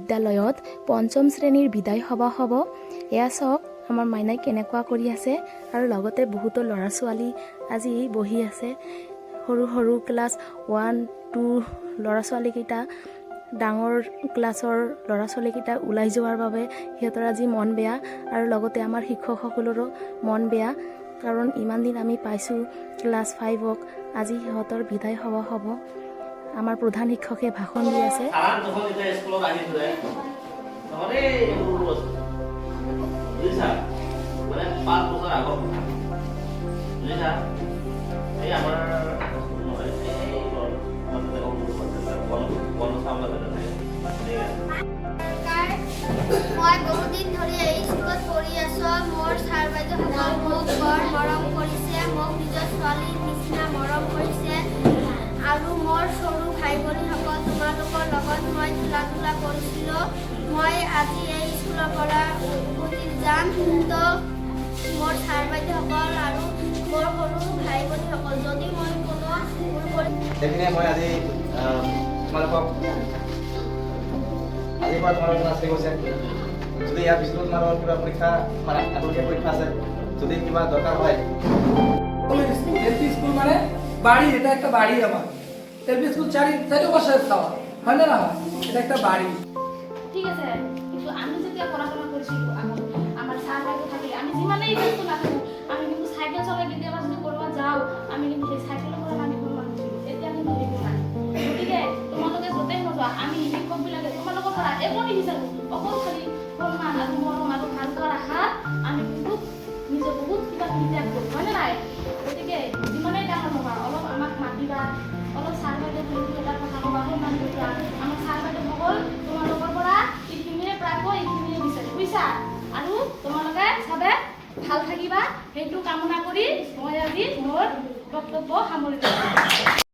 বিদ্যালয়ত পঞ্চম শ্ৰেণীৰ বিদায় সভা হ'ব। এয়া চাওক আমাৰ মাইনাই কেনেকুৱা কৰি আছে আৰু লগতে বহুতো ল'ৰা ছোৱালী আজি বহি আছে। সৰু সৰু ক্লাছ 1, 2 ল'ৰা ছোৱালীকেইটা ডাঙৰ ক্লাছৰ ল'ৰা ছোৱালীকেইটা ওলাই যোৱাৰ বাবে সিহঁতৰ আজি মন বেয়া আৰু লগতে আমাৰ শিক্ষকসকলৰো মন বেয়া, কাৰণ ইমান দিন আমি পাইছোঁ ক্লাছ 5ক, আজি সিহঁতৰ বিদায় সভা হ'ব। আমাৰ প্ৰধান শিক্ষকে ভাষণ দি আছে। মই বহুদিন ধৰি এই স্কুলত পঢ়ি আছোঁ। মোৰ ছাৰ বাইদেউসকল মোক বৰ মৰম কৰিছে, মোক নিজৰ ছোৱালীৰ নিচিনা মৰম কৰিছে আৰু মোৰ সৰু ভাই ভনীসকল তোমালোকৰ লগত মই খেলা ধূলা কৰিছিলোঁ। মই আজি এই স্কুলৰ পৰা উভতি যাম, তো মোৰ ছাৰ বাইদেউসকল আৰু মোৰ সৰু ভাই ভনীসকল যদি মই কোনো ভুল কৰি সেইখিনিয়ে মই আজি তোমালোকক আজিৰ পৰা তোমালোকৰ ক্লাছ শেষ হৈছে। যদি ইয়াৰ পিছতো তোমালোকৰ কিবা পৰীক্ষা মানে আগতীয়া পৰীক্ষা আছে, যদি কিবা দৰকাৰ হয় এলপি স্কুল মানে বাড়ি, এটা একটা বাড়ি আমার। এলপি স্কুল চারিপাশে খাওয়া হয় না, এটা একটা বাড়ি। ঠিক আছে, কিন্তু আমি যেতিয়া পড়াশোনা কৰিছিলোঁ আমাৰ ছাৰ বাইদেউ থাকিলে, আমি যিমানেই ব্যস্ত নাথাকোঁ, আমি কিন্তু চাইকেল চলাই কেতিয়াবা যদি কৰবাত যাওঁ, আমি কিন্তু সেই চাইকেলৰ পৰা নামিব নোৱাৰিছিলোঁ। এতিয়া কিন্তু সেইটো নাই। গতিকে তোমালোকে য'তেই নোযোৱা, আমি শিক্ষকবিলাকে তোমালোকৰ পৰা একো নিবিচাৰোঁ, অকল খালি সন্মান আৰু মৰম আৰু ভাল পোৱাৰ আশাত আমি কিন্তু নিজে বহুত কিবা কিবি ত্যাগ কৰোঁ, হয়নে নাই? গতিকে যিমানেই ডাঙৰ হ'বা, অলপ আমাক মাতিবা, অলপ ছাৰ বাইদেউ এটাৰ কথা ক'বা, সন্মান কৰিবা। আমাৰ ছাৰ বাইদেউসকল তোমালোকৰ পৰা এইখিনিয়ে প্ৰাপ্য, এইখিনিয়ে বিচাৰে, বুজিছা? আৰু তোমালোকে সবে ভাল থাকিবা, সেইটো কামনা কৰি মই আজি মোৰ বক্তব্য সামৰিছোঁ।